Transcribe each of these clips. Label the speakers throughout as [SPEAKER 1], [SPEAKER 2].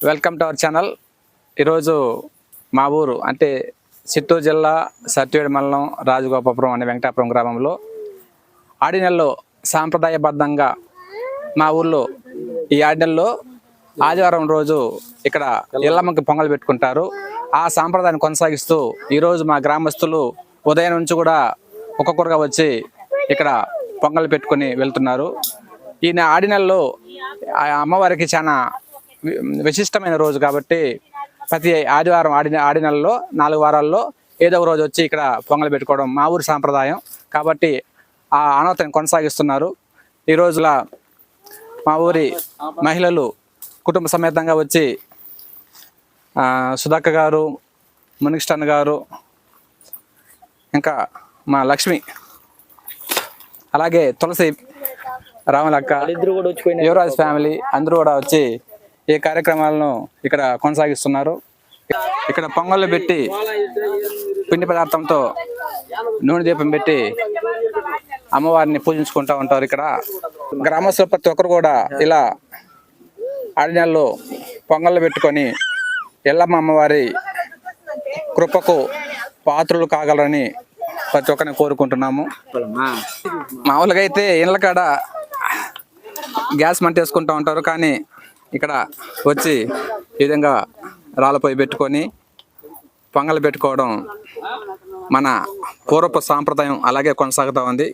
[SPEAKER 1] Welcome to our channel. ఈరోజు మా ఊరు అంటే చిత్తూరు జిల్లా సత్యవేడి మండలం రాజగోపాపురం అనే వెంకటాపురం గ్రామంలో ఆడినెల్లో సాంప్రదాయబద్ధంగా మా ఊర్లో ఈ ఆడినెల్లో ఆదివారం రోజు ఇక్కడ ఎల్లమ్మకి పొంగల్ పెట్టుకుంటారు. ఆ సాంప్రదాయాన్ని కొనసాగిస్తూ ఈరోజు మా గ్రామస్తులు ఉదయం నుంచి కూడా ఒక్కొక్కరుగా వచ్చి ఇక్కడ పొంగల్ పెట్టుకొని వెళ్తున్నారు. ఈ ఆడినెల్లో అమ్మవారికి చాలా విశిష్టమైన రోజు కాబట్టి ప్రతి ఆదివారం ఆడినెలలో 4 వారాల్లో ఏదో ఒక రోజు వచ్చి ఇక్కడ పొంగల్ పెట్టుకోవడం మా ఊరి సాంప్రదాయం కాబట్టి ఆ ఆనవాయితీని కొనసాగిస్తున్నారు. ఈ రోజుల మా ఊరి మహిళలు కుటుంబ సమేతంగా వచ్చి సుధాక్క గారు, మునిగిష్టన్ గారు, ఇంకా మా లక్ష్మి, అలాగే తులసి, రామలక్క, యువరాజ్ ఫ్యామిలీ అందరూ కూడా వచ్చి ఈ కార్యక్రమాలను ఇక్కడ కొనసాగిస్తున్నారు. ఇక్కడ పొంగళ్ళు పెట్టి పిండి పదార్థంతో నూనె దీపం పెట్టి అమ్మవారిని పూజించుకుంటూ ఉంటారు. ఇక్కడ గ్రామస్తులు ప్రతి ఒక్కరు కూడా ఇలా ఆడినెల్లో పొంగళ్ళు పెట్టుకొని ఎల్లమ్మ అమ్మవారి కృపకు పాత్రలు కాగలరని ప్రతి ఒక్కరిని కోరుకుంటున్నాము. మామూలుగా అయితే ఇళ్ళ కాడ గ్యాస్ మంట వేసుకుంటూ ఉంటారు, కానీ ఇక్కడ వచ్చి ఈ విధంగా రాళ్ళపొయ్యి పెట్టుకొని పొంగల్ పెట్టుకోవడం మన పూర్వపు సాంప్రదాయం అలాగే కొనసాగుతూ ఉంది.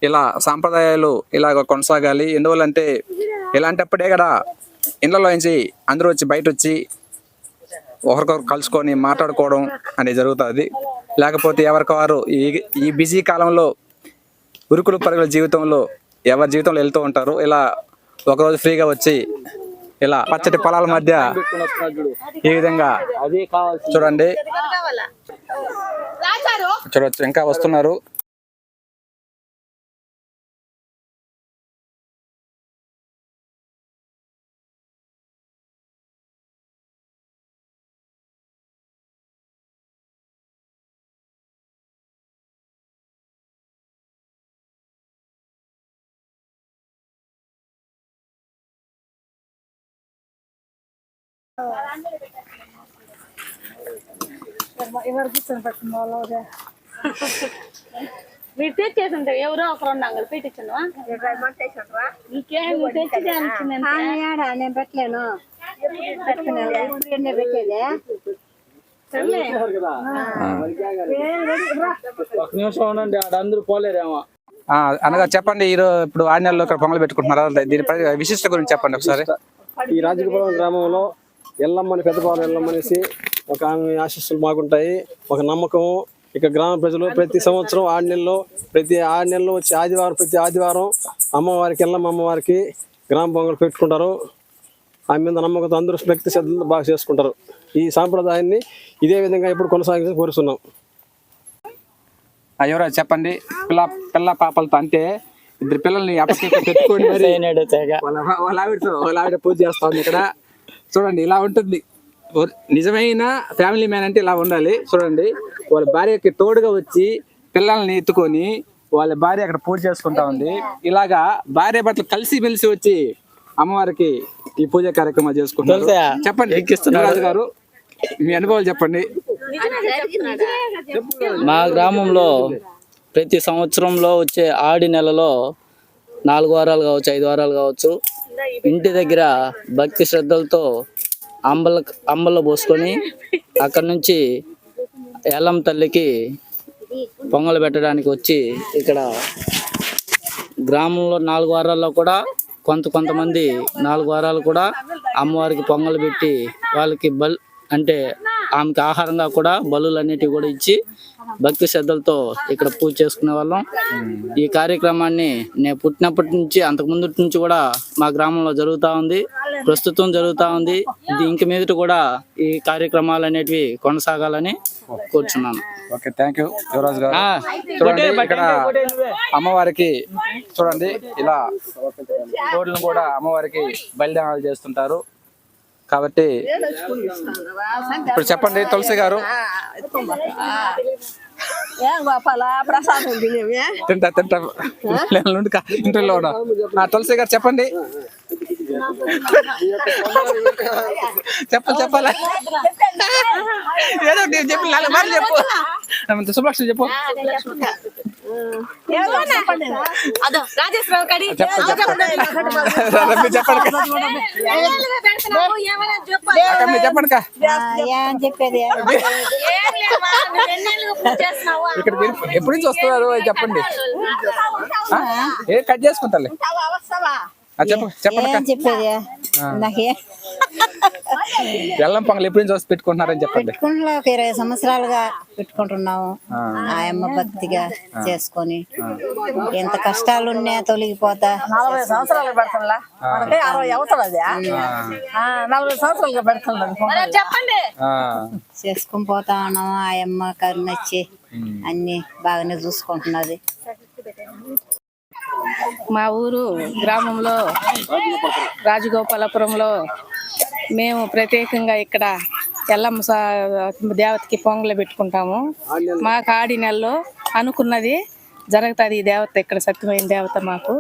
[SPEAKER 1] ఇలా సాంప్రదాయాలు ఇలాగ కొనసాగాలి. ఎందువల్లంటే ఇలాంటప్పుడే కదా ఇళ్ళలో నుంచి అందరూ వచ్చి బయట వచ్చి ఒకరికొకరు కలుసుకొని మాట్లాడుకోవడం అనేది జరుగుతుంది. లేకపోతే ఎవరికి వారు ఈ బిజీ కాలంలో ఉరుకులు పరుగుల జీవితంలో ఎవరి జీవితంలో వెళ్తూ ఉంటారు. ఇలా ఒకరోజు ఫ్రీగా వచ్చి ఇలా పచ్చటి పొలాల మధ్య ఈ విధంగా చూడండి, చూడవచ్చు ఇంకా వస్తున్నారు.
[SPEAKER 2] మీరు తెచ్చేసింటే ఎవరో ఒకరు ఉన్నాం పెట్టించా నేను పెట్టలేను పెట్టేదే.
[SPEAKER 1] అనగా చెప్పండి, ఇప్పుడు ఆడినెల్లో ఇక్కడ పొంగల్ పెట్టుకుంటున్నారా? దీని విశిష్టత గురించి చెప్పండి ఒకసారి.
[SPEAKER 3] ఈ రాజగోపాపురం గ్రామంలో ఎల్లమ్మని పెద్దపాలెం ఎల్లమ్మనేసి ఒక ఆమె ఆశీస్సులు బాగుంటాయి, ఒక నమ్మకము. ఇక గ్రామ ప్రజలు ప్రతి సంవత్సరం ప్రతి 6 నెలలు వచ్చి ప్రతి ఆదివారం అమ్మవారికి ఎల్లమ్మ అమ్మవారికి గ్రామ పొంగలు పెట్టుకుంటారు. ఆమె మీద నమ్మకంతో అందరూ భక్తి శ్రద్ధలతో బాగా చేసుకుంటారు. ఈ సాంప్రదాయాన్ని ఇదే విధంగా ఎప్పుడు కొనసాగించి కోరుతున్నాం.
[SPEAKER 1] ఎవరో చెప్పండి, పిల్ల పాపలతో అంటే 2 పిల్లల్ని పెట్టుకోండి, వాళ్ళ ఆవిడ పూజ చేస్తా ఉంది ఇక్కడ. చూడండి ఇలా ఉంటుంది నిజమైన ఫ్యామిలీ మ్యాన్ అంటే ఇలా ఉండాలి. చూడండి వాళ్ళ భార్యకి తోడుగా వచ్చి పిల్లల్ని ఎత్తుకొని వాళ్ళ భార్య అక్కడ పూజ చేసుకుంటా ఉంది. ఇలాగా భార్య భర్తలు కలిసి మెలిసి వచ్చి అమ్మవారికి ఈ పూజ కార్యక్రమాలు చేసుకుంటారు. చెప్పండి రాజు గారు, మీ అనుభవాలు చెప్పండి.
[SPEAKER 4] మా గ్రామంలో ప్రతి సంవత్సరంలో వచ్చే ఆడి నెలలో 4 వారాలు కావచ్చు, 5 వారాలు కావచ్చు, ఇంటి దగ్గర భక్తి శ్రద్ధలతో అంబల్లో పోసుకొని అక్కడి నుంచి ఎల్లమ్మ తల్లికి పొంగలు పెట్టడానికి వచ్చి ఇక్కడ గ్రామంలో 4 వారాల్లో కూడా కొంతమంది 4 వారాలు కూడా అమ్మవారికి పొంగలు పెట్టి వాళ్ళకి అంటే ఆమెకి ఆహారంగా కూడా బలులు అన్నిటివి కూడా ఇచ్చి భక్తి శ్రద్ధలతో ఇక్కడ పూజ చేసుకునే వాళ్ళం. ఈ కార్యక్రమాన్ని నేను పుట్టినప్పటి నుంచి అంతకుముందు నుంచి కూడా మా గ్రామంలో జరుగుతూ ఉంది, ప్రస్తుతం జరుగుతూ ఉంది. ఇంక మీదట కూడా ఈ కార్యక్రమాలు అనేటివి కొనసాగాలని కోరుచున్నాను.
[SPEAKER 1] ఓకే, థ్యాంక్ యూ యువరాజ్ గారు. చూడండి ఇక్కడ అమ్మవారికి చూడండి ఇలా కోడ్లను కూడా అమ్మవారికి బలిదానాలు చేస్తుంటారు. కాబట్టి ఇప్పుడు చెప్పండి తులసి గారు. తింటా ఇంట్లో తులసి గారు చెప్పండి. చెప్పాలా ఏదో ఒకటి చెప్పి 4 మార్లు చెప్పు. శుభలక్ష్మి చెప్పు. చెప్పండి
[SPEAKER 2] చెప్పేది
[SPEAKER 1] ఇక్కడ ఎప్పటి నుంచి వస్తున్నారు చెప్పండి. ఏ కట్ చేసుకుంటాలే చెప్పండి.
[SPEAKER 2] చెప్పేది నాకే
[SPEAKER 1] బెల్లం పొంగల్ ఎప్పటి నుంచి వస్తే పెట్టుకుంటున్నారని చెప్పండి.
[SPEAKER 2] ఒక 20 సంవత్సరాలుగా పెట్టుకుంటున్నాము. ఆయమ్మ భక్తిగా చేసుకొని ఎంత కష్టాలు ఉన్నా తొలగిపోతా
[SPEAKER 5] 40 సంవత్సరాలు పెడుతున్నా 60 అవుతుంది 40 సంవత్సరాలుగా పెడుతున్నది
[SPEAKER 2] చెప్పండి చేసుకొని పోతా ఉన్నాము. ఆయమ్మ కరుణొచ్చి అన్ని బాగానే చూసుకుంటున్నది.
[SPEAKER 6] మా ఊరు గ్రామంలో రాజగోపాలపురంలో మేము ప్రత్యేకంగా ఇక్కడ ఎల్లమ్మ దేవతకి పొంగలు పెట్టుకుంటాము. మాకు ఆడి నెలలో అనుకున్నది జరుగుతుంది. ఈ దేవత ఇక్కడ సత్యమైన దేవత మాకు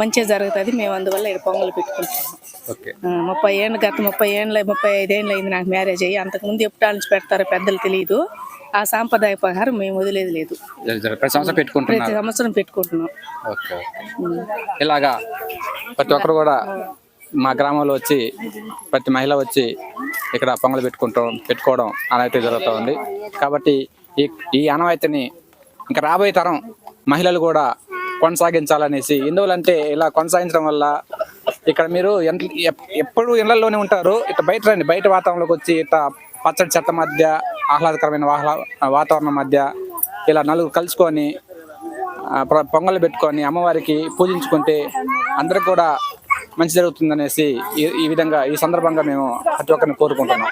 [SPEAKER 6] మంచిగా జరుగుతుంది. మేము అందువల్ల ఇక్కడ పొంగలు పెట్టుకుంటాము. 30 ఏళ్ళు గత 35 ఏళ్ళు అయింది నాకు మ్యారేజ్ అయ్యి. అంతకుముందు ఎప్పుడు నుంచి పెడతారో పెద్దలు తెలియదు. ఆ సాంప్రదాయ ప్రకారం మేము వదిలేదు లేదు. ప్రతి సంవత్సరం పెట్టుకుంటున్నాం.
[SPEAKER 1] ఇలాగా ప్రతి ఒక్కరు కూడా మా గ్రామంలో వచ్చి ప్రతి మహిళ వచ్చి ఇక్కడ పొంగలు పెట్టుకోవడం ఆనవాయితీ జరుగుతూ ఉంది. కాబట్టి ఈ ఆనవాయితీని ఇంకా రాబోయే తరం మహిళలు కూడా కొనసాగించాలనేసి. ఎందువలంటే ఇలా కొనసాగించడం వల్ల ఇక్కడ మీరు ఎప్పుడు ఇళ్లలోనే ఉంటారు. ఇట్లా బయట రండి, బయట వాతావరణంలోకి వచ్చి ఇట్లా పచ్చడి చెత్త మధ్య ఆహ్లాదకరమైన వాతావరణం మధ్య ఇలా నలుగురు కలుసుకొని పొంగలు పెట్టుకొని అమ్మవారికి పూజించుకుంటే అందరికి కూడా మంచి జరుగుతుందనేసి ఈ విధంగా ఈ సందర్భంగా మేము ప్రతి ఒక్కరిని కోరుకుంటున్నాం.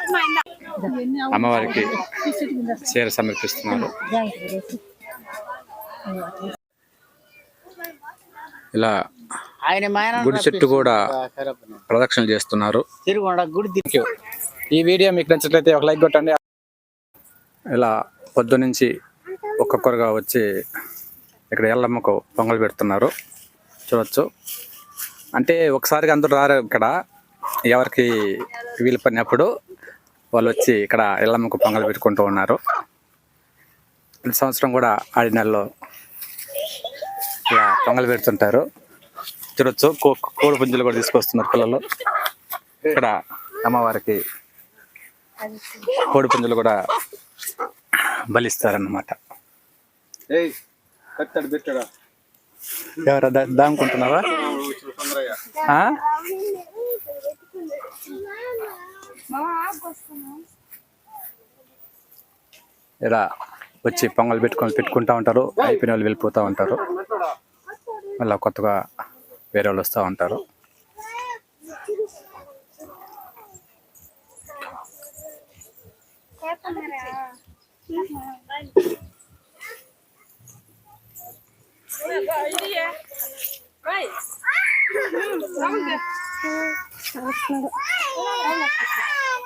[SPEAKER 1] అమ్మవారికి చీర సమర్పిస్తున్నారు. ఇలా గుడి చుట్టూ కూడా ప్రదక్షిణలు చేస్తున్నారు. ఈ వీడియో మీకు నచ్చినట్లయితే ఒక లైక్ కొట్టండి. ఇలా పొద్దునుంచి ఒక్కొక్కరుగా వచ్చి ఇక్కడ ఎల్లమ్మకు పొంగలు పెడుతున్నారు, చూడొచ్చు. అంటే ఒకసారిగా అందరూ రారు. ఇక్కడ ఎవరికి వీలు పడినప్పుడు వాళ్ళు వచ్చి ఇక్కడ ఎల్లమ్మకు పొంగలు పెట్టుకుంటూ ఉన్నారు. ప్రతి సంవత్సరం కూడా ఆడి నెలలో ఇలా పొంగలు పెడుతుంటారు, చూడొచ్చు. కోడి పుంజులు కూడా తీసుకొస్తున్నారు పిల్లలు. ఇక్కడ అమ్మవారికి కోడి పుంజులు కూడా బలిస్తారన్నమాట. ఎవరా దాముకుంటున్నావా? ఇలా వచ్చి పొంగలు పెట్టుకుంటూ ఉంటారు. అయిపోయిన వాళ్ళు వెళ్ళిపోతూ ఉంటారు. మళ్ళీ కొత్తగా వేరే వాళ్ళు వస్తూ ఉంటారు.